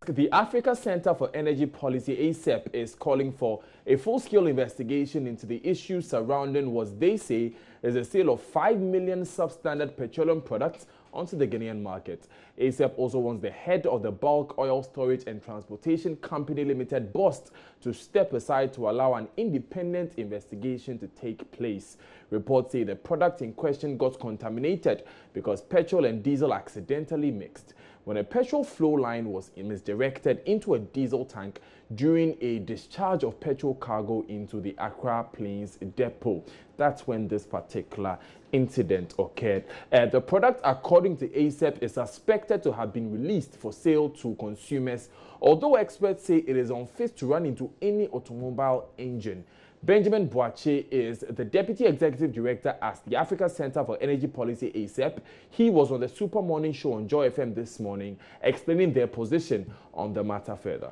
The Africa Center for Energy Policy, ACEP, is calling for a full-scale investigation into the issues surrounding what they say is the sale of 5 million substandard petroleum products onto the Ghanaian market. ACEP also wants the head of the Bulk Oil Storage and Transportation Company Limited, BOST, to step aside to allow an independent investigation to take place. Reports say the product in question got contaminated because petrol and diesel accidentally mixed when a petrol flow line was misdirected into a diesel tank during a discharge of petrol cargo into the Accra Plains depot. That's when this particular incident occurred. The product, according to ACEP, is suspected to have been released for sale to consumers, although experts say it is unfit to run into any automobile engine. Benjamin Boakye is the Deputy Executive Director at the Africa Center for Energy Policy, ACEP. He was on the Super Morning Show on Joy FM this morning, explaining their position on the matter further.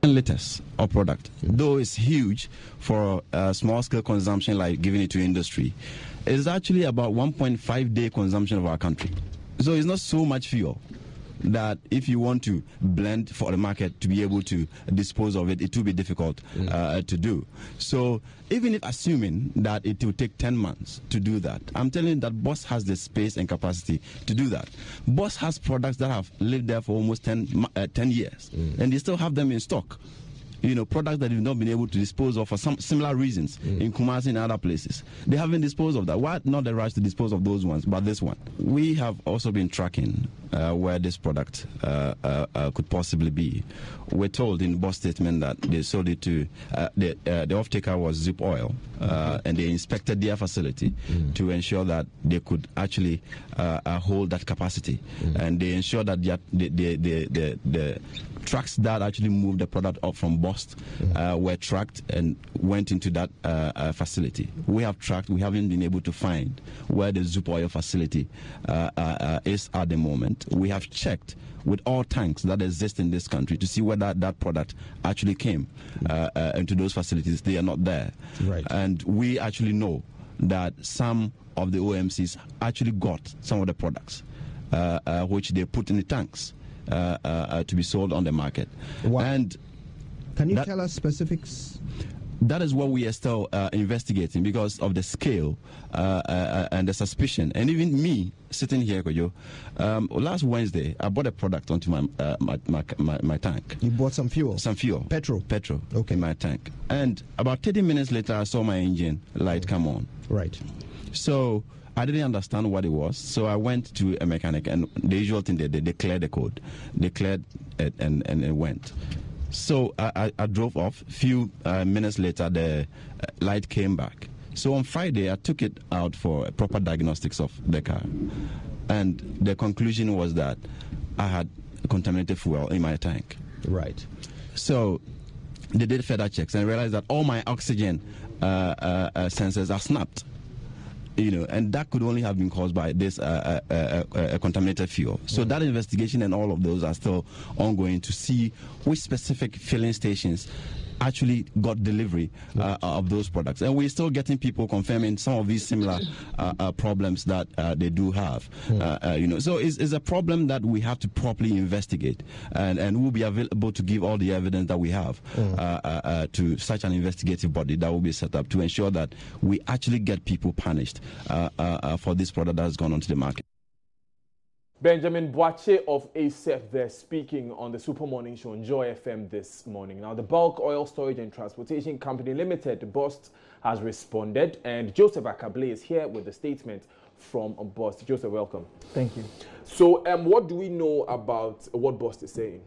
Liters of product, though it's huge for small-scale consumption like giving it to industry, it's actually about 1.5-day consumption of our country. So it's not so much fuel that if you want to blend for the market to be able to dispose of it, it will be difficult to do. So even if assuming that it will take 10 months to do that, I'm telling you that BOST has the space and capacity to do that. BOST has products that have lived there for almost 10 years, and they still have them in stock. You know, products that you've not been able to dispose of for some similar reasons in Kumasi and other places. They haven't disposed of that. Why not the rush to dispose of those ones, but this one? We have also been tracking where this product could possibly be. We're told in BOST statement that they sold it to, the off-taker was Zip Oil, and they inspected their facility to ensure that they could actually hold that capacity. And they ensured that the trucks that actually moved the product up from BOST were tracked and went into that facility. We have tracked, we haven't been able to find where the Zup Oil facility is at the moment. We have checked with all tanks that exist in this country to see whether that product actually came into those facilities. They are not there. Right. And we actually know that some of the OMCs actually got some of the products which they put in the tanks to be sold on the market. Wow. And can you tell us specifics? That is what we are still investigating because of the scale and the suspicion. And even me sitting here, Kojo, last Wednesday I bought a product onto my tank. You bought some fuel? Some fuel. Petrol? Petrol in my tank. And about 30 minutes later I saw my engine light come on. Right. So I didn't understand what it was, so I went to a mechanic, and the usual thing they cleared the code. They cleared it and it went. So I drove off. A few minutes later, the light came back. So on Friday, I took it out for proper diagnostics of the car. And the conclusion was that I had contaminated fuel in my tank. Right. So they did further checks and realized that all my oxygen sensors are snapped. You know, and that could only have been caused by this contaminated fuel. So that investigation and all of those are still ongoing to see which specific filling stations actually got delivery of those products. And we're still getting people confirming some of these similar problems that they do have. You know, so it's a problem that we have to properly investigate, and we'll be available to give all the evidence that we have to such an investigative body that will be set up to ensure that we actually get people punished for this product that has gone onto the market. Benjamin Boakye of ACEP there speaking on the Super Morning Show on Joy FM this morning. Now, the Bulk Oil Storage and Transportation Company Limited, BOST, has responded, and Joseph Akable is here with the statement from BOST. Joseph, welcome. Thank you. So, what do we know about what BOST is saying?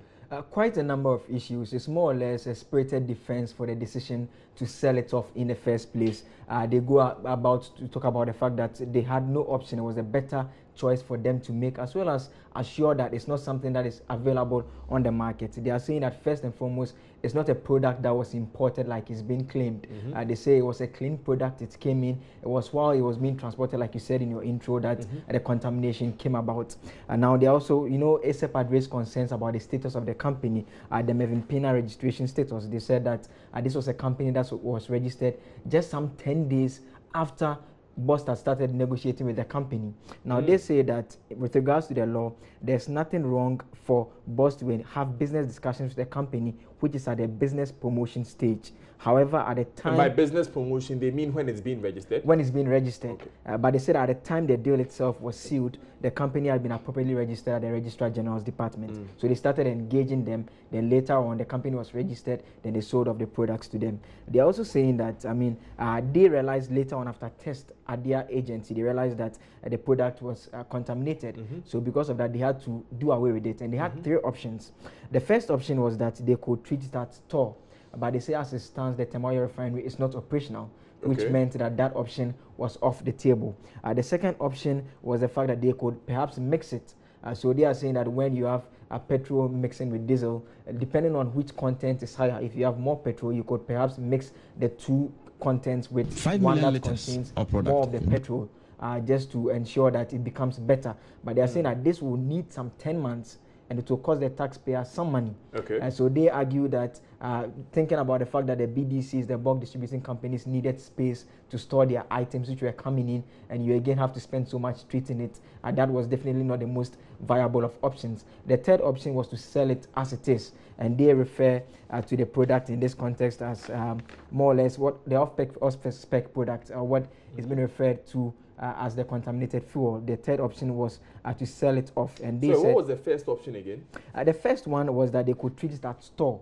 Quite a number of issues. It's more or less a spirited defense for the decision to sell it off in the first place. They go about to talk about the fact that they had no option. It was a better choice for them to make, as well as assure that it's not something that is available on the market. They are saying that first and foremost, it's not a product that was imported like it's been claimed. They say it was a clean product. It came in. It was while it was being transported, like you said in your intro, that the contamination came about. And now they also, you know, ACEP had raised concerns about the status of the company, the Mervyn Pena registration status. They said that this was a company that was registered just some 10 days after BOST has started negotiating with the company. Now they say that with regards to the law, there's nothing wrong for BOST to have business discussions with the company, which is at the business promotion stage. However, at the time... And by business promotion, they mean when it's being registered? When it's being registered. Okay. But they said at the time the deal itself was sealed, the company had been appropriately registered at the Registrar General's department. So they started engaging them. Then later on, the company was registered. Then they sold off the products to them. They're also saying that, they realized later on after test at their agency, they realized that the product was contaminated. So because of that, they had to do away with it. And they had three options. The first option was that they could treat it at store. But they say as it stands, the Temoyo refinery is not operational, which meant that that option was off the table. The second option was the fact that they could perhaps mix it. So they are saying that when you have a petrol mixing with diesel, depending on which content is higher, if you have more petrol, you could perhaps mix the two contents with 5 one million that liters contains of product. more of the petrol, just to ensure that it becomes better. But they are saying that this will need some 10 months and it will cost the taxpayer some money. And so they argue that thinking about the fact that the BDCs, the bulk distributing companies, needed space to store their items which were coming in, and you again have to spend so much treating it, that was definitely not the most viable of options. The third option was to sell it as it is, and they refer to the product in this context as more or less what the off-spec product, or what is being referred to as the contaminated fuel. The third option was to sell it off. And they so said, what was the first option again? The first one was that they could treat it at store.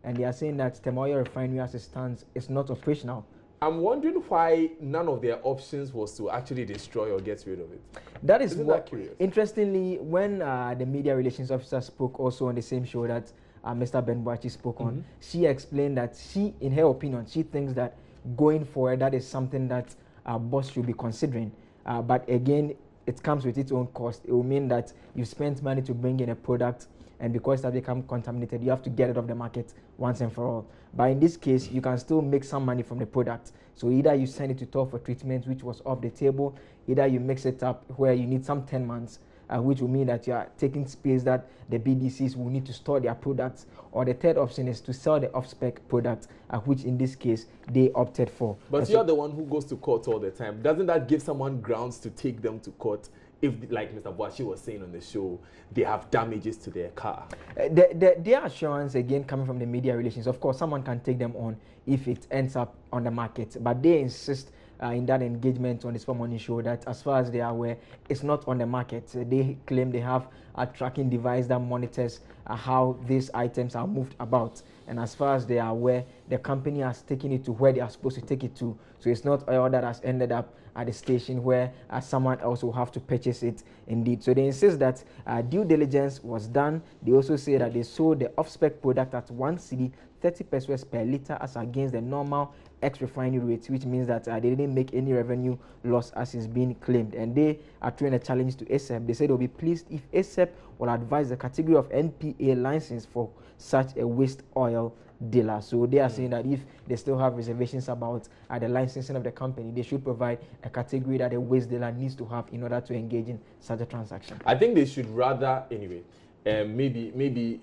And they are saying that Temoyo refinery as it stands is not operational. I'm wondering why none of their options was to actually destroy or get rid of it. That is Isn't what, that curious? Interestingly, when the media relations officer spoke also on the same show that Mr. Ben Boachi spoke on, she explained that she, in her opinion, she thinks that going forward, that is something that BOST should be considering. But again, it comes with its own cost. It will mean that you spent money to bring in a product, and because it has become contaminated, you have to get it off the market once and for all. But in this case, you can still make some money from the product. So either you send it to TOR for treatment, which was off the table, either you mix it up where you need some 10 months, which will mean that you are taking space that the BDCs will need to store their products. Or the third option is to sell the off-spec product, which in this case, they opted for. But you're the one who goes to court all the time. Doesn't that give someone grounds to take them to court if, like Mr. Boachi was saying on the show, they have damages to their car? Their assurance, again, coming from the media relations, of course, someone can take them on if it ends up on the market. But they insist in that engagement on the Sport Morning Show that as far as they are aware, it's not on the market. They claim they have a tracking device that monitors how these items are moved about. And as far as they are aware, the company has taken it to where they are supposed to take it to. So it's not all that has ended up at the station where someone else will have to purchase it indeed. So they insist that due diligence was done. They also say that they sold the off-spec product at 1 cedi, 30 pesos per liter as against the normal ex-refinery rates, which means that they didn't make any revenue loss as is being claimed. And they are throwing a challenge to ACEP. They said they'll be pleased if ACEP will advise the category of NPA license for such a waste oil dealer. So they are saying that if they still have reservations about the licensing of the company, they should provide a category that a waste dealer needs to have in order to engage in such a transaction. I think they should rather, anyway, maybe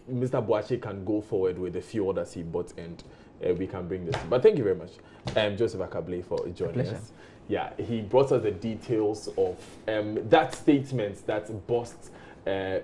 Mr. Boachi can go forward with the few orders he bought, and we can bring this. But thank you very much, Joseph Akable, for joining us. Yeah, he brought us the details of that statement that BOST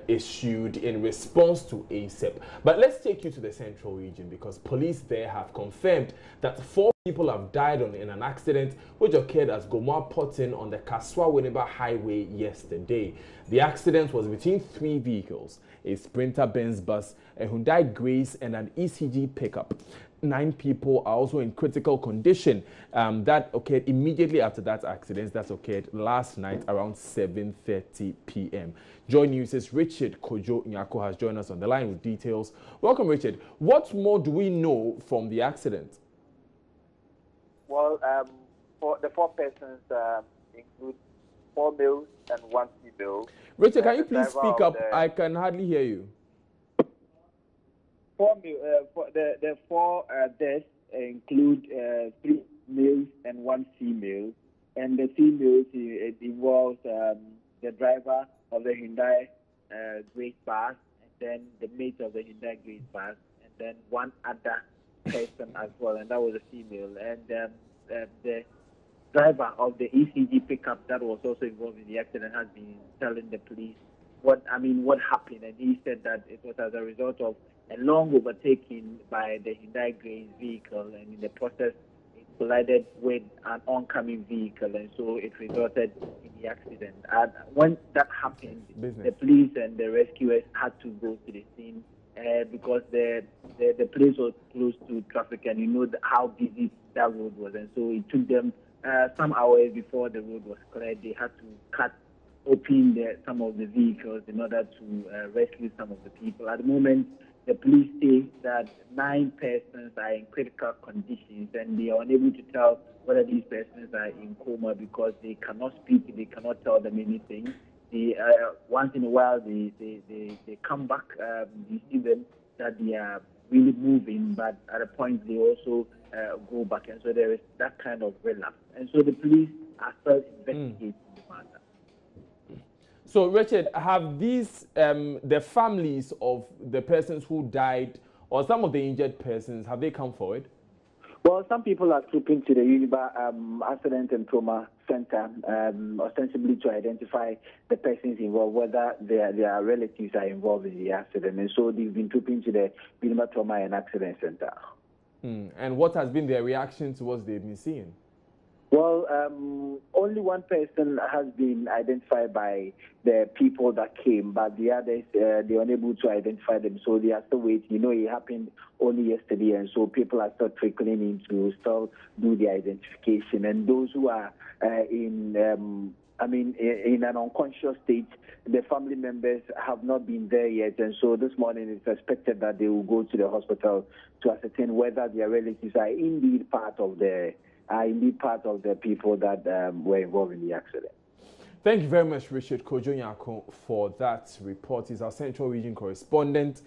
issued in response to ACEP. But let's take you to the central region, because police there have confirmed that 4 people have died in an accident which occurred at Gomwa Porting on the Kaswa-Winneba Highway yesterday. The accident was between 3 vehicles, a Sprinter Benz bus, a Hyundai Grace, and an ECG pickup. 9 people are also in critical condition. That occurred immediately after that accident. That occurred last night around 7:30 p.m. JoyNews' Richard Kojo Nyako has joined us on the line with details. Welcome, Richard. What more do we know from the accident? Well, for the 4 persons include 4 males and 1 female. Richard, can you please speak up? I can hardly hear you. 4 the 4 deaths include 3 males and 1 female, and the females it involves the driver of the Hyundai Grace bus, and then the mate of the Hyundai Grace bus, and then 1 other person as well, and that was a female. And the driver of the ECG pickup that was also involved in the accident has been telling the police what happened, and he said that it was as a result of a long overtaking by the Hyundai Grace vehicle, and in the process it collided with an oncoming vehicle, and so it resulted in the accident. And when that happened, the police and the rescuers had to go to the scene because the place was close to traffic, and you know how busy that road was, and so it took them some hours before the road was cleared. They had to cut open some of the vehicles in order to rescue some of the people. At the moment, the police say that 9 persons are in critical conditions, and they are unable to tell whether these persons are in coma because they cannot speak, they cannot tell them anything. Once in a while, they come back, you see them that they are really moving, but at a point they also go back, and so there is that kind of relapse. And so the police are still investigating the matter. So, Richard, have these, the families of the persons who died or some of the injured persons, have they come forward? Well, some people are trooping to the Uniba Accident and Trauma Center, ostensibly to identify the persons involved, whether their relatives are involved in the accident. And so they've been trooping to the Uniba Trauma and Accident Center. And what has been their reaction to what they've been seeing? Well, only one person has been identified by the people that came, but the others, they're unable to identify them, so they are still waiting. You know, it happened only yesterday, and so people are still trickling in to still do the identification. And those who are in an unconscious state, the family members have not been there yet, and so this morning it's expected that they will go to the hospital to ascertain whether their relatives are indeed part of the people that were involved in the accident. Thank you very much, Richard Kojo-Nyako, for that report. He's our Central Region correspondent.